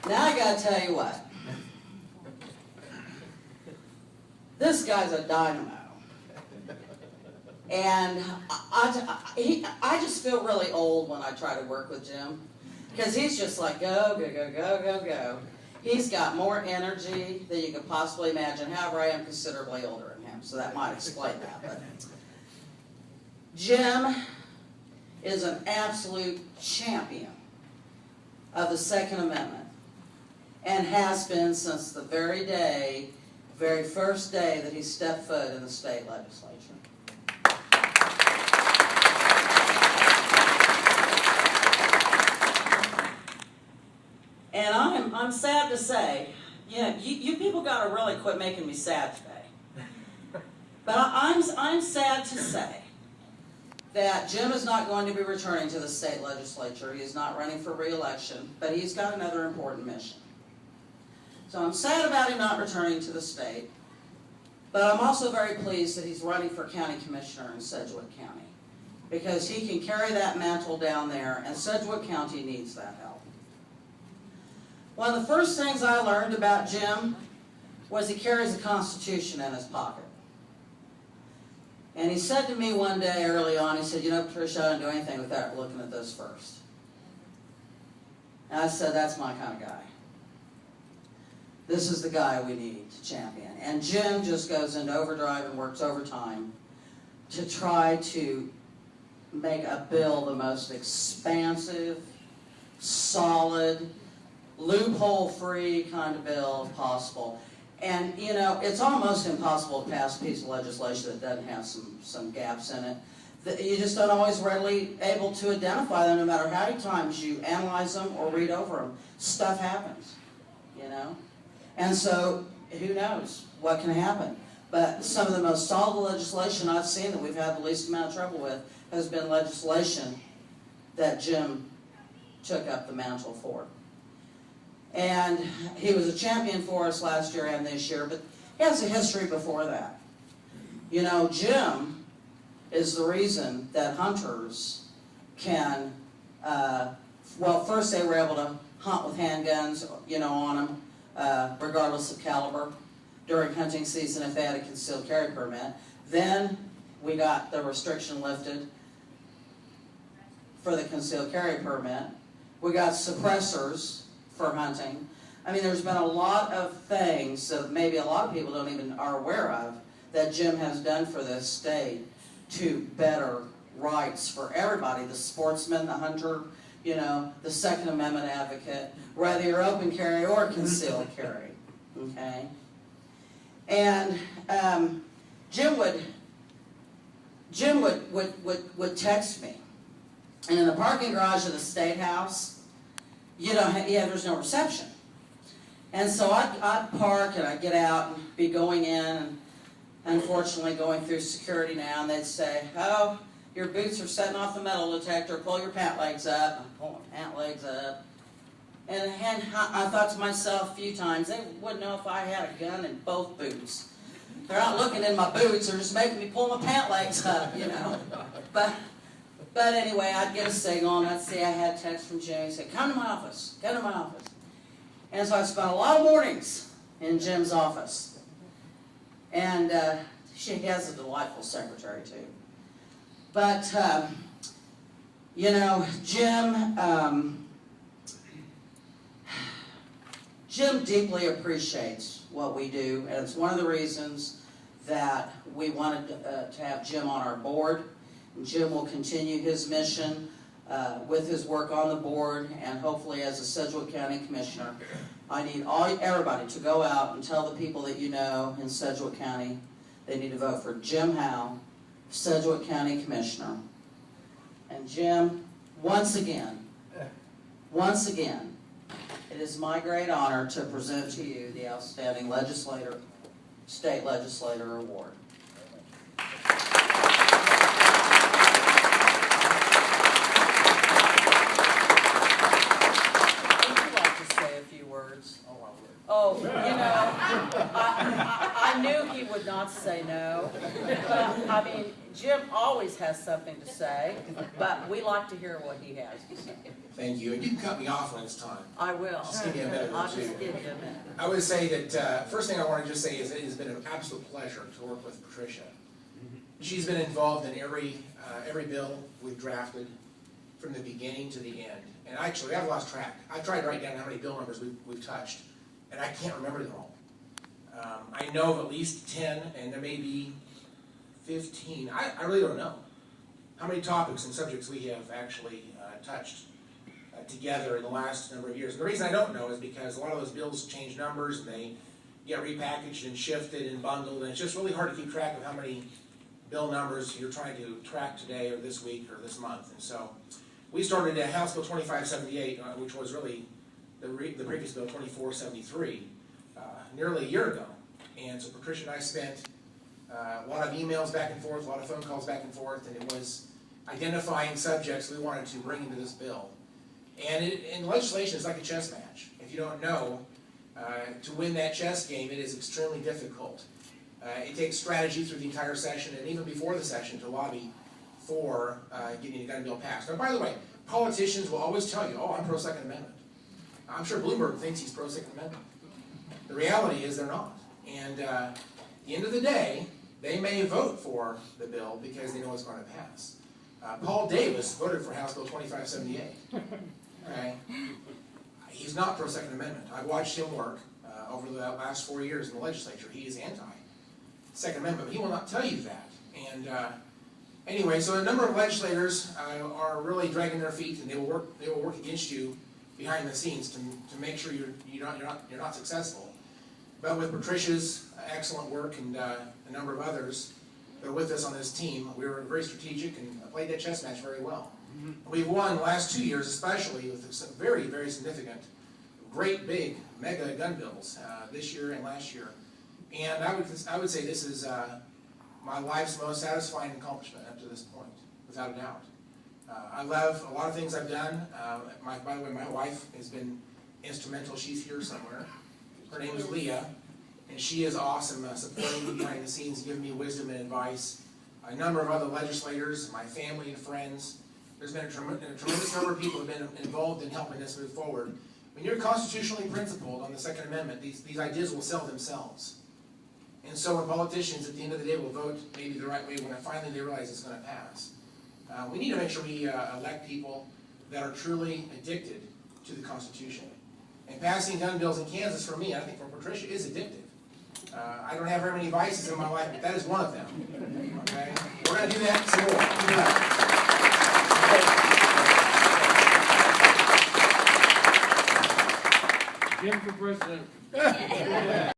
Now I gotta tell you what. This guy's a dynamo. And I just feel really old when I try to work with Jim. Because he's just like, go, go, go, go, go, go. He's got more energy than you could possibly imagine. However, I am considerably older than him, so that might explain that. But Jim is an absolute champion of the Second Amendment and has been since the very first day that he stepped foot in the state legislature. And I'm sad to say, you people got to really quit making me sad today. But I'm sad to say that Jim is not going to be returning to the state legislature. He is not running for re-election, but he's got another important mission. So I'm sad about him not returning to the state, but I'm also very pleased that he's running for county commissioner in Sedgwick County, because he can carry that mantle down there, and Sedgwick County needs that help. One of the first things I learned about Jim was he carries a Constitution in his pocket. And he said to me one day early on, he said, Patricia, I don't do anything without looking at this first. And I said, that's my kind of guy. This is the guy we need to champion. And Jim just goes into overdrive and works overtime to try to make a bill the most expansive, solid, loophole-free kind of bill possible. And, it's almost impossible to pass a piece of legislation that doesn't have some gaps in it. You just don't always readily able to identify them, no matter how many times you analyze them or read over them. Stuff happens, And so, who knows what can happen. But some of the most solid legislation I've seen that we've had the least amount of trouble with has been legislation that Jim took up the mantle for. And he was a champion for us last year and this year, but he has a history before that. Jim is the reason that hunters can, first they were able to hunt with handguns, on them, regardless of caliber, during hunting season if they had a concealed carry permit. Then we got the restriction lifted for the concealed carry permit. We got suppressors for hunting. I mean, there's been a lot of things that maybe a lot of people don't even are aware of that Jim has done for this state to better rights for everybody, the sportsman, the hunter, the Second Amendment advocate, whether you're open carry or concealed carry, okay? And Jim would text me, and in the parking garage of the State House, there's no reception. And so I'd park and I'd get out and be going in, and unfortunately going through security now, and they'd say, oh, your boots are setting off the metal detector, pull your pant legs up. I'm pulling pant legs up. And I thought to myself a few times, they wouldn't know if I had a gun in both boots. They're not looking in my boots, they're just making me pull my pant legs up, But anyway, I'd get a signal, and I'd see I had a text from Jim. He said, come to my office, come to my office. And so I spent a lot of mornings in Jim's office. And she has a delightful secretary, too. But, Jim deeply appreciates what we do, and it's one of the reasons that we wanted to have Jim on our board. Jim will continue his mission with his work on the board, and hopefully as a Sedgwick County Commissioner. I need everybody to go out and tell the people that in Sedgwick County they need to vote for Jim Howe, Sedgwick County Commissioner. And Jim, once again, it is my great honor to present to you the Outstanding State Legislator Award. Oh, you know, I knew he would not say no. I mean, Jim always has something to say, but we like to hear what he has to say. Thank you, and you can cut me off when it's time. I will. Just give me a minute or I'll two. just give you a minute. I would say that, first thing I want to just say is it has been an absolute pleasure to work with Patricia. She's been involved in every bill we've drafted from the beginning to the end. And actually, I've lost track. I've tried to write down how many bill numbers we've touched, and I can't remember them all. I know of at least 10, and there may be 15. I really don't know how many topics and subjects we have actually touched together in the last number of years. And the reason I don't know is because a lot of those bills change numbers, and they get repackaged and shifted and bundled, and it's just really hard to keep track of how many bill numbers you're trying to track today or this week or this month. And so we started at House Bill 2578, which was really the previous bill, 2473, nearly a year ago. And so Patricia and I spent a lot of emails back and forth, a lot of phone calls back and forth, and it was identifying subjects we wanted to bring into this bill. And in legislation, it's like a chess match. If you don't know, to win that chess game, it is extremely difficult. It takes strategy through the entire session and even before the session to lobby for getting a gun bill passed. Now, by the way, politicians will always tell you, oh, I'm pro-Second Amendment. I'm sure Bloomberg thinks he's pro-Second Amendment. The reality is they're not. And at the end of the day, they may vote for the bill because they know it's going to pass. Paul Davis voted for House Bill 2578. Okay? He's not pro-Second Amendment. I've watched him work over the last 4 years in the legislature. He is anti-Second Amendment, but he will not tell you that. And anyway, so a number of legislators are really dragging their feet, and they will work against you behind the scenes to make sure you're not successful. But with Patricia's excellent work and a number of others that are with us on this team, we were very strategic and played that chess match very well. We've won the last 2 years, especially with some very, very significant, great big mega gun bills this year and last year. And I would say this is my life's most satisfying accomplishment up to this point, without a doubt. I love a lot of things I've done. By the way, my wife has been instrumental. She's here somewhere. Her name is Leah, and she is awesome, supporting me behind the scenes, giving me wisdom and advice. A number of other legislators, my family and friends. There's been a tremendous number of people who have been involved in helping us move forward. When you're constitutionally principled on the Second Amendment, these ideas will sell themselves. And so when politicians at the end of the day will vote maybe the right way when finally they realize it's going to pass, we need to make sure we elect people that are truly addicted to the Constitution. And passing gun bills in Kansas, for me, I think for Patricia, is addictive. I don't have very many vices in my life, but that is one of them. Okay? We're going to do that some more. Jim for president.